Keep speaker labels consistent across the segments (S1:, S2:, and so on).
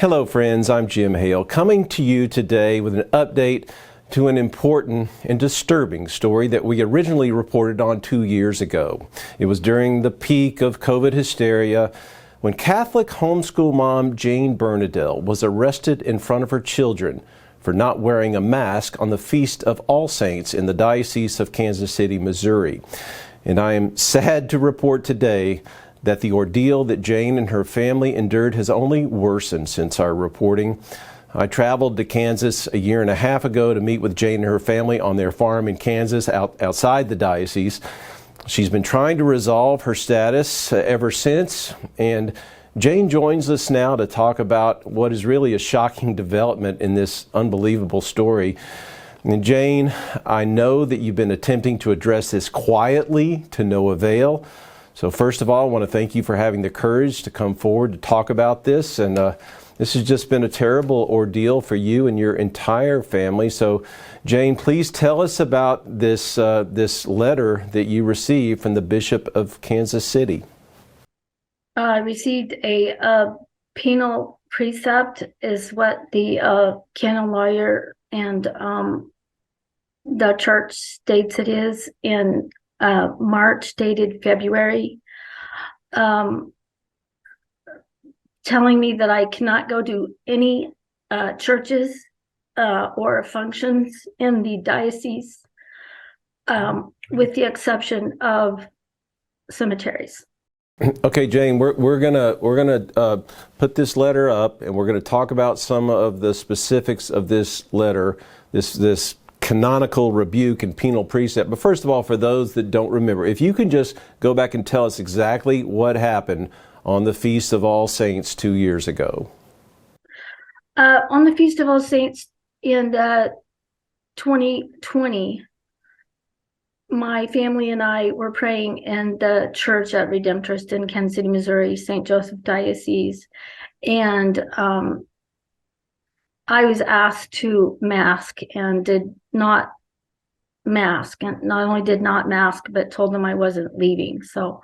S1: Hello friends, I'm Jim Hale, coming to you today with an update to an important and disturbing story that we originally reported on 2 years ago. It was during the peak of COVID hysteria when Catholic homeschool mom Jane Bernardel was arrested in front of her children for not wearing a mask on the Feast of All Saints in the Diocese of Kansas City, Missouri. And I am sad to report today that the ordeal that Jane and her family endured has only worsened since our reporting. I traveled to Kansas a year and a half ago to meet with Jane and her family on their farm in Kansas outside the diocese. She's been trying to resolve her status ever since, and Jane joins us now to talk about what is really a shocking development in this unbelievable story. And Jane, I know that you've been attempting to address this quietly to no avail. So first of all, I want to thank you for having the courage to come forward to talk about this. And this has just been a terrible ordeal for you and your entire family. So Jane, please tell us about this, this letter that you received from the Bishop of Kansas City.
S2: I received a penal precept, is what the canon lawyer and the church states it is, in March, dated February, telling me that I cannot go to any churches or functions in the diocese, with the exception of cemeteries.
S1: Okay, Jane, we're gonna put this letter up, and we're gonna talk about some of the specifics of this letter, this canonical rebuke and penal precept. But first of all, for those that don't remember, if you can just go back and tell us exactly what happened on the Feast of All Saints 2 years ago.
S2: On the Feast of All Saints in 2020, my family and I were praying in the church at Redemptorist in Kansas City, Missouri, St. Joseph Diocese, and I was asked to mask and did not mask, and not only did not mask, but told them I wasn't leaving. So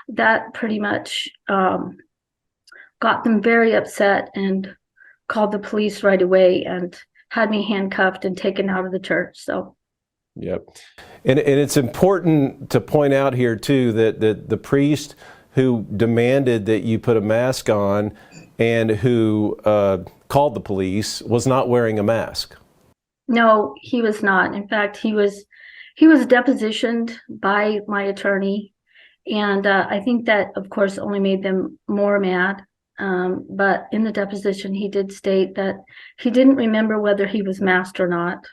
S2: that pretty much got them very upset and called the police right away and had me handcuffed and taken out of the church. So.
S1: Yep. And it's important to point out here too that the priest who demanded that you put a mask on and who called the police was not wearing a mask.
S2: No, he was not. In fact, he was depositioned by my attorney, and I think that, of course, only made them more mad. But in the deposition, he did state that he didn't remember whether he was masked or not.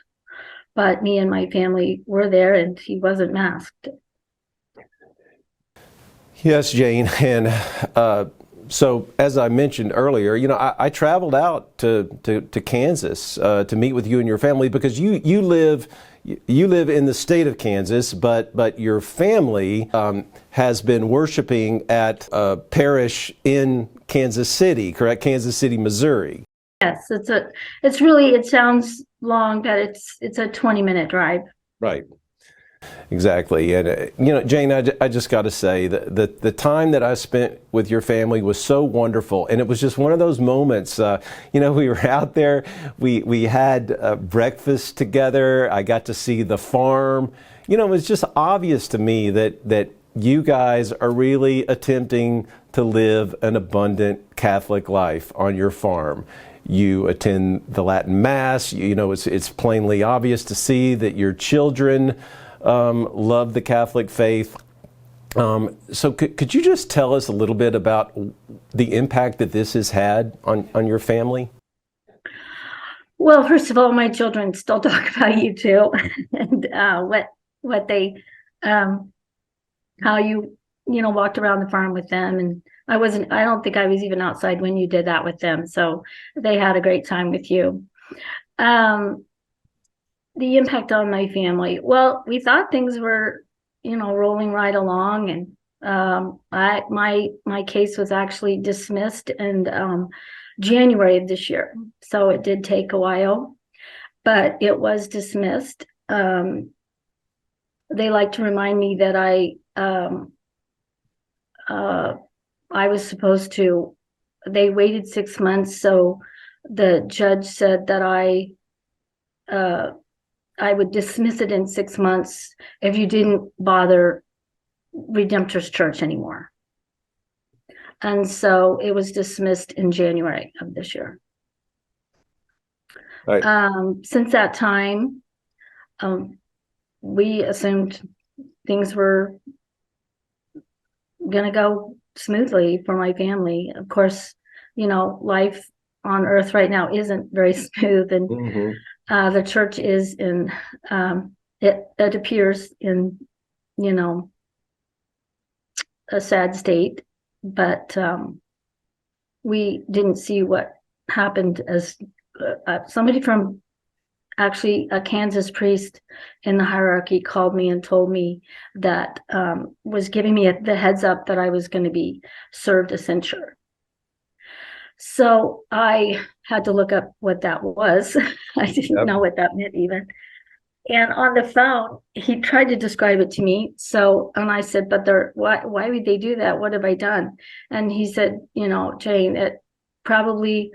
S2: But me and my family were there, and he wasn't masked.
S1: Yes, Jane, and so as I mentioned earlier, you know, I traveled out to Kansas to meet with you and your family because you live in the state of Kansas, but your family has been worshiping at a parish in Kansas City, correct? Kansas City, Missouri.
S2: Yes, it sounds long, but it's a 20-minute drive.
S1: Right. Exactly. And, you know, Jane, I just got to say that the time that I spent with your family was so wonderful. And it was just one of those moments, you know, we were out there, we had breakfast together. I got to see the farm. You know, it was just obvious to me that you guys are really attempting to live an abundant Catholic life on your farm. You attend the Latin Mass. You know, it's plainly obvious to see that your children love the Catholic faith. So could you just tell us a little bit about the impact that this has had on your family?
S2: Well, first of all, my children still talk about you too, and what they, how you walked around the farm with them, and I don't think I was even outside when you did that with them. So they had a great time with you. The impact on my family. Well, we thought things were, rolling right along, and my case was actually dismissed in January of this year. So it did take a while, but it was dismissed. They like to remind me that I was supposed to, they waited 6 months so the judge said that I would dismiss it in 6 months if you didn't bother Redemptorist Church anymore. And so it was dismissed in January of this year.
S1: Right.
S2: Since that time, we assumed things were going to go smoothly for my family. Of course, life on earth right now isn't very smooth, and the church is in, it appears in, a sad state, but we didn't see what happened as somebody from actually a Kansas priest in the hierarchy called me and told me that was giving me the heads up that I was going to be served a censure. So I had to look up what that was. I didn't know what that meant even. And on the phone, he tried to describe it to me. And I said, but why would they do that? What have I done? And he said, Jane, it probably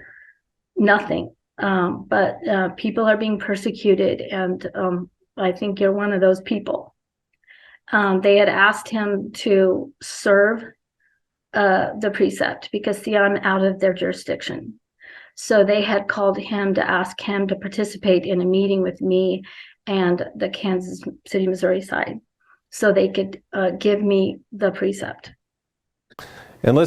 S2: nothing. But people are being persecuted, and I think you're one of those people. They had asked him to serve the precept because, see, I'm out of their jurisdiction. So they had called him to ask him to participate in a meeting with me and the Kansas City, Missouri side, so they could give me the precept.
S1: And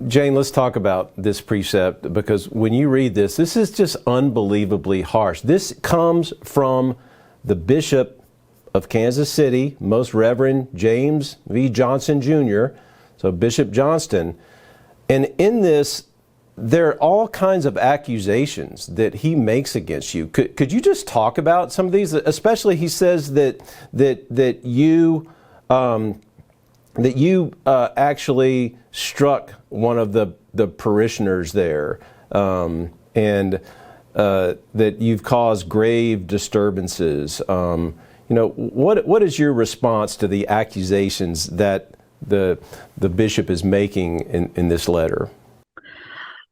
S1: Jane, let's talk about this precept, because when you read this is just unbelievably harsh. This comes from the Bishop of Kansas City, Most Reverend James V. Johnston Jr., so Bishop Johnston. And in this, there are all kinds of accusations that he makes against you. Could you just talk about some of these? Especially, he says that you actually struck one of the parishioners there, and that you've caused grave disturbances. What is your response to the accusations that the bishop is making in this letter?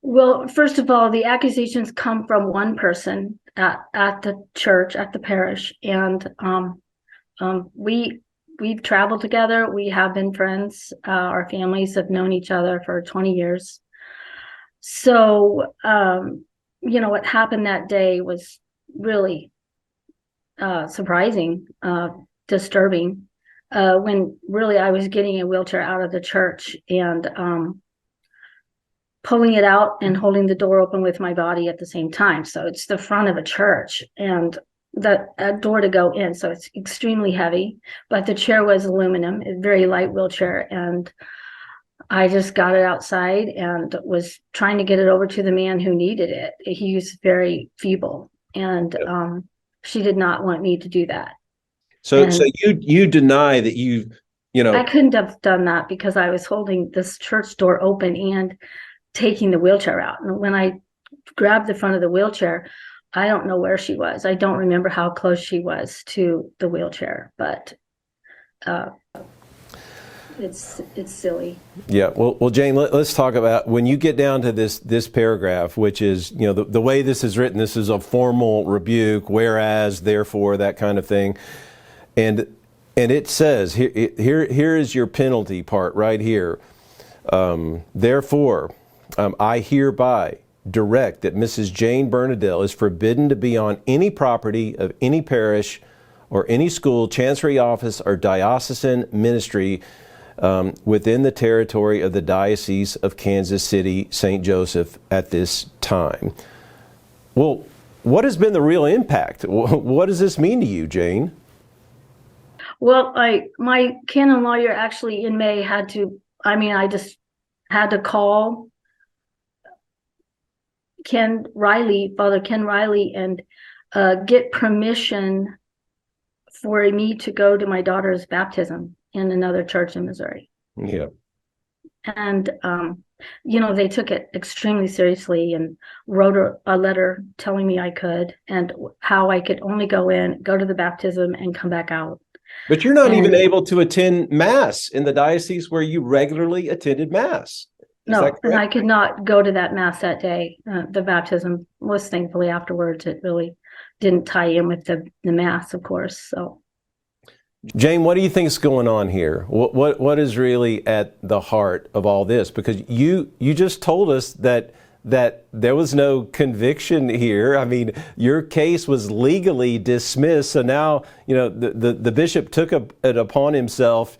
S2: Well, first of all, the accusations come from one person at the church, at the parish, and we've traveled together. We have been friends. Our families have known each other for 20 years. So, what happened that day was really surprising, disturbing, when really I was getting a wheelchair out of the church and pulling it out and holding the door open with my body at the same time. So it's the front of a church and a door to go in. So it's extremely heavy, but the chair was aluminum, a very light wheelchair. And I just got it outside and was trying to get it over to the man who needed it. He was very feeble, and she did not want me to do that.
S1: So you deny that
S2: I couldn't have done that because I was holding this church door open and taking the wheelchair out. And when I grabbed the front of the wheelchair, I don't know where she was. I don't remember how close she was to the wheelchair, but it's silly. Yeah.
S1: Well, Jane, let's talk about when you get down to this paragraph, which is, the way this is written. This is a formal rebuke, whereas, therefore, that kind of thing, and it says here is your penalty part right here. Therefore, I hereby direct that Mrs. Jane Bernardel is forbidden to be on any property of any parish or any school, chancery office, or diocesan ministry within the territory of the Diocese of Kansas City, St. Joseph at this time. Well, what has been the real impact? What does this mean to you, Jane?
S2: Well, my canon lawyer actually in May I just had to call Father Ken Riley, and get permission for me to go to my daughter's baptism in another church in Missouri.
S1: Yeah.
S2: And, they took it extremely seriously and wrote a letter telling me I could, and how I could only go to the baptism and come back out.
S1: But you're not even able to attend Mass in the diocese where you regularly attended Mass.
S2: No,
S1: that
S2: and I
S1: correct?
S2: could not go to that mass that day. The baptism was thankfully afterwards. It really didn't tie in with the mass, of course. So,
S1: Jane, what do you think is going on here? What is really at the heart of all this? Because you just told us that there was no conviction here. I mean, your case was legally dismissed. So now, the bishop took it upon himself,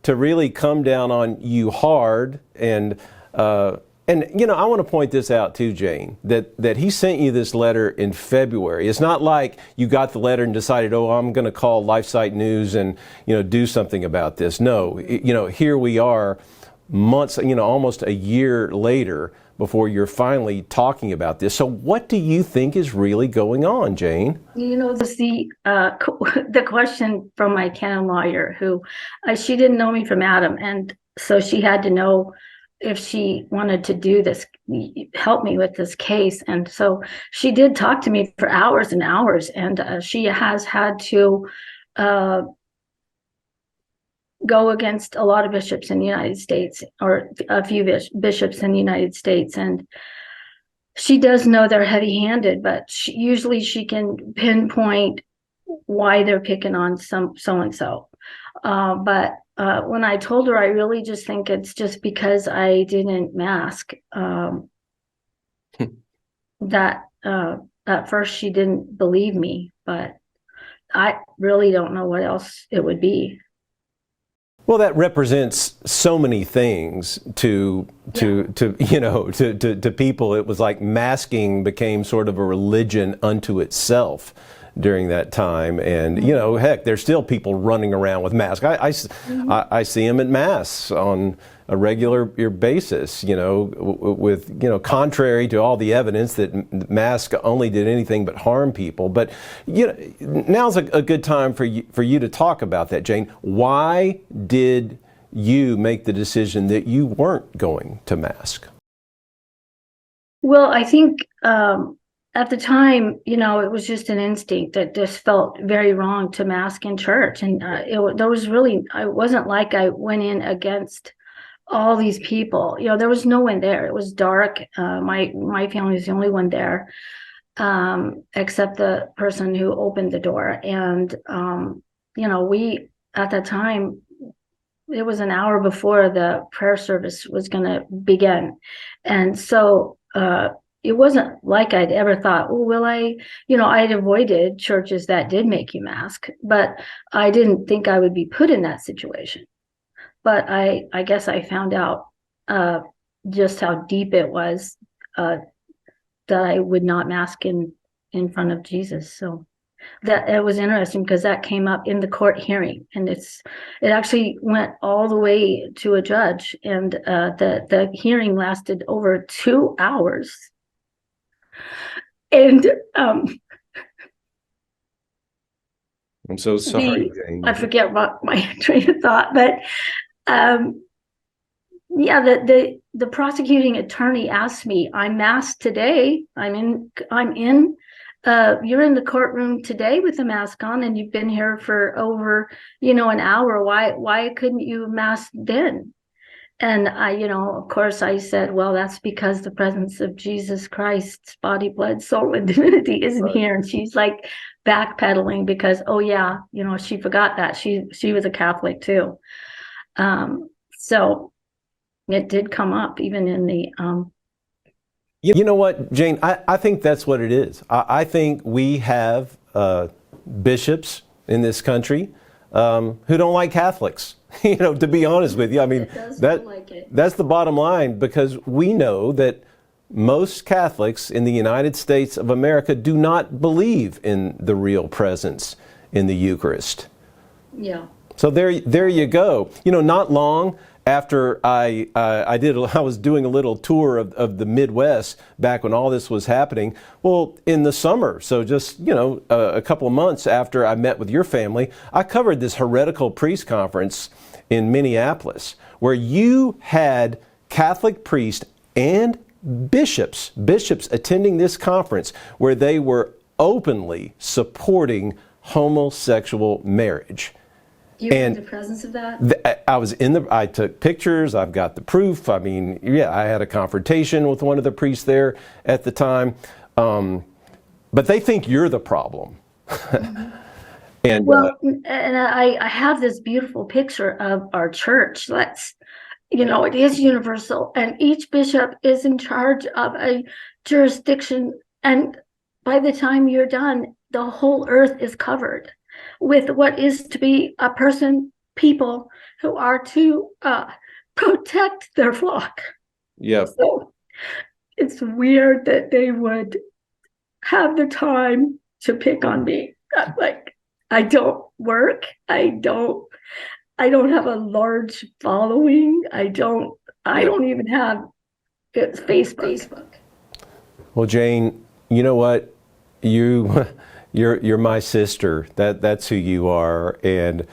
S1: to really come down on you hard. And I want to point this out too, Jane, that he sent you this letter in February. It's not like you got the letter and decided, oh, I'm going to call LifeSiteNews and, do something about this. No, here we are months, almost a year later before you're finally talking about this. So what do you think is really going on, Jane?
S2: The question from my canon lawyer, who she didn't know me from Adam, and so she had to know if she wanted to do this, help me with this case. And so she did talk to me for hours and hours, and she has had to go against a lot of bishops in the United States, or a few bishops in the United States. And she does know they're heavy-handed, but usually she can pinpoint why they're picking on so-and-so. But when I told her, I really just think it's just because I didn't mask, that at first she didn't believe me, but I really don't know what else it would be.
S1: Well, that represents so many things to people. It was like masking became sort of a religion unto itself during that time. And, heck, there's still people running around with masks. I see them at mass on a regular basis, with, contrary to all the evidence that masks only did anything but harm people. But, now's a good time for you to talk about that, Jane. Why did you make the decision that you weren't going to mask?
S2: Well, I think at the time, it was just an instinct that just felt very wrong to mask in church. And it wasn't like I went in against all these people. There was no one there. It was dark. My family was the only one there, except the person who opened the door. And, we, at that time, it was an hour before the prayer service was going to begin. And so it wasn't like I'd ever thought, oh, will I, I'd avoided churches that did make you mask, but I didn't think I would be put in that situation. But I guess I found out just how deep it was, that I would not mask in front of Jesus. So that it was interesting because that came up in the court hearing, and it actually went all the way to a judge, and the hearing lasted over 2 hours. And
S1: I'm so sorry, Jane.
S2: I forget what my train of thought, but the prosecuting attorney asked me, I'm masked today. I'm in you're in the courtroom today with a mask on, and you've been here for over, an hour. Why couldn't you mask then? And of course I said, well, that's because the presence of Jesus Christ's body, blood, soul, and divinity isn't here. And she's like backpedaling because, oh yeah, she forgot that she was a Catholic too. So it did come up even in the,
S1: You know what, Jane, I think that's what it is. I think we have bishops in this country who don't like Catholics. To be honest with you, I mean, that's the bottom line, because we know that most Catholics in the United States of America do not believe in the real presence in the Eucharist.
S2: Yeah.
S1: So there you go. Not long after I was doing a little tour of the Midwest back when all this was happening. Well, in the summer, so just a couple of months after I met with your family, I covered this heretical priest conference in Minneapolis, where you had Catholic priests and bishops attending this conference, where they were openly supporting homosexual marriage.
S2: You were in the presence of that?
S1: I took pictures. I've got the proof. I mean, yeah, I had a confrontation with one of the priests there at the time. But they think you're the problem.
S2: Mm-hmm.
S1: And
S2: well, and I have this beautiful picture of our church. It is universal, and each bishop is in charge of a jurisdiction. And by the time you're done, the whole earth is covered with what is to be people who are to protect their flock.
S1: Yep.
S2: So it's weird that they would have the time to pick on me. Like, I don't work. I don't have a large following. I don't even have Facebook.
S1: Well, Jane, you know what? You're my sister. That's who you are, and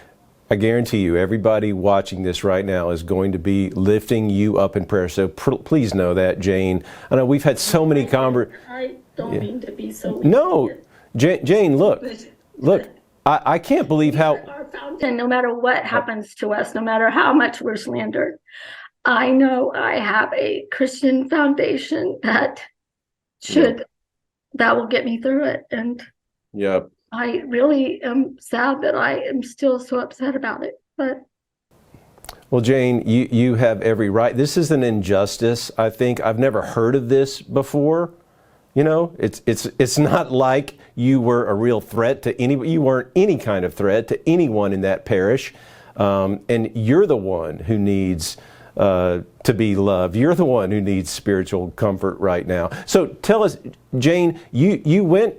S1: I guarantee you, everybody watching this right now is going to be lifting you up in prayer. So please know that, Jane. I know we've had so many conversations.
S2: I don't mean to be so.
S1: No, Jane, look. I can't believe how.
S2: Our fountain, no matter what happens to us, no matter how much we're slandered, I know I have a Christian foundation that will get me through it. And
S1: Yep.
S2: I really am sad that I am still so upset about it. But
S1: well, Jane, you have every right. This is an injustice. I think I've never heard of this before. You know, it's not like you were a real threat to anybody. You weren't any kind of threat to anyone in that parish, and you're the one who needs to be loved. You're the one who needs spiritual comfort right now. So tell us, Jane, you went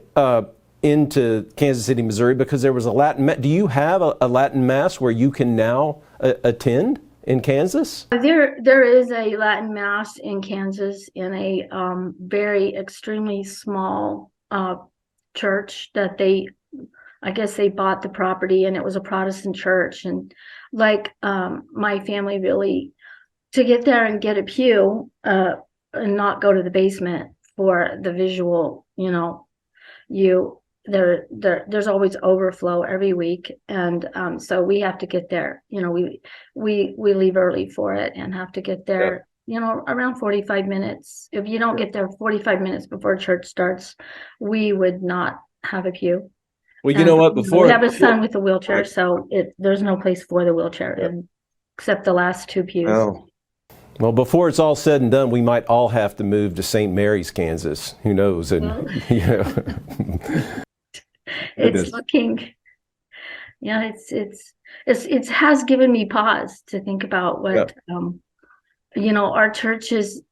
S1: into Kansas City, Missouri, because there was a Latin Mass. Do you have a Latin Mass where you can now attend in Kansas?
S2: There is a Latin Mass in Kansas in a very extremely small church that I guess they bought the property, and it was a Protestant church. And my family really, to get there and get a pew and not go to the basement for the visual, there's always overflow every week, and so we have to get there. We leave early for it and have to get there. Around 45 minutes. If you don't get there 45 minutes before church starts, we would not have a pew.
S1: Well, you know what?
S2: We have a son with a wheelchair, so there's no place for the wheelchair, except the last two pews.
S1: Oh. Well, before it's all said and done, we might all have to move to St. Mary's, Kansas. Who knows? And
S2: it's looking, it has given me pause to think about what, our church is,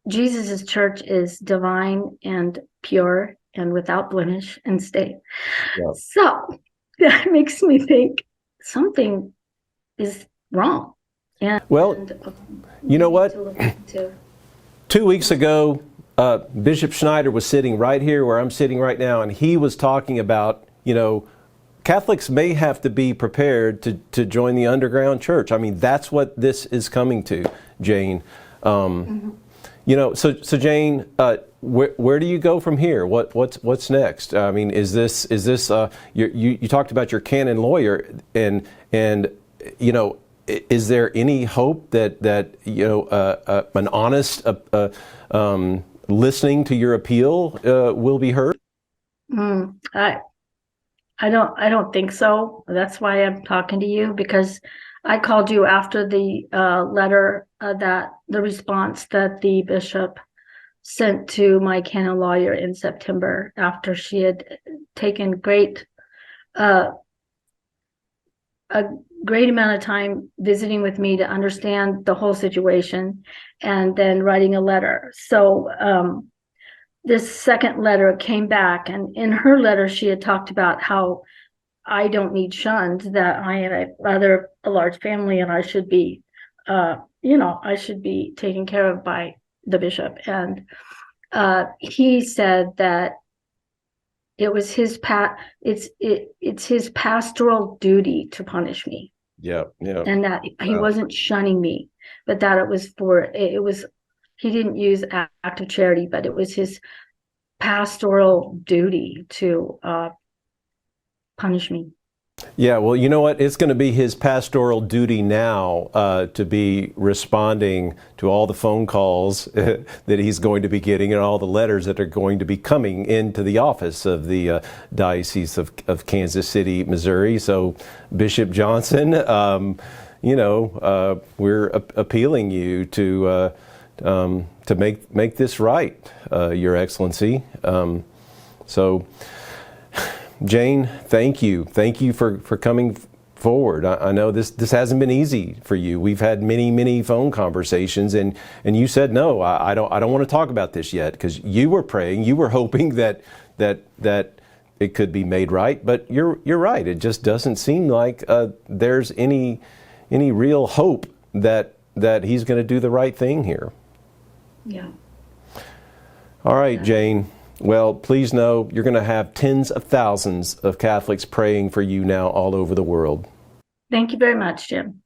S2: Jesus's church is divine and pure and without blemish and stain. Yeah. So that makes me think something is wrong. And
S1: you know what? 2 weeks ago, Bishop Schneider was sitting right here where I'm sitting right now, and he was talking about, Catholics may have to be prepared to join the underground church. I mean, that's what this is coming to, Jane. So Jane, where do you go from here? What's next? I mean, is this you talked about your canon lawyer, and is there any hope that an honest listening to your appeal will be heard?
S2: I don't think so. That's why I'm talking to you, because I called you after the letter the response that the bishop sent to my canon lawyer in September, after she had taken a great amount of time visiting with me to understand the whole situation, and then writing a letter. So this second letter came back, and in her letter she had talked about how I don't need shunned, that I have a large family, and I should be taken care of by the bishop. And he said that it was it's his pastoral duty to punish me.
S1: Yeah.
S2: And that he wasn't shunning me, but that he didn't use act of charity, but it was his pastoral duty to punish me.
S1: Yeah, well, you know what? It's going to be his pastoral duty now to be responding to all the phone calls that he's going to be getting and all the letters that are going to be coming into the office of the Diocese of Kansas City, Missouri. So, Bishop Johnston, we're appealing you to make this right, Your Excellency. So. Jane, thank you. Thank you for coming forward. I know this hasn't been easy for you. We've had many phone conversations, and you said no. I don't want to talk about this yet, because you were praying, you were hoping that it could be made right. But you're right. It just doesn't seem like there's any real hope that he's going to do the right thing here.
S2: Yeah.
S1: All right, Jane. Well, please know you're going to have tens of thousands of Catholics praying for you now all over the world.
S2: Thank you very much, Jim.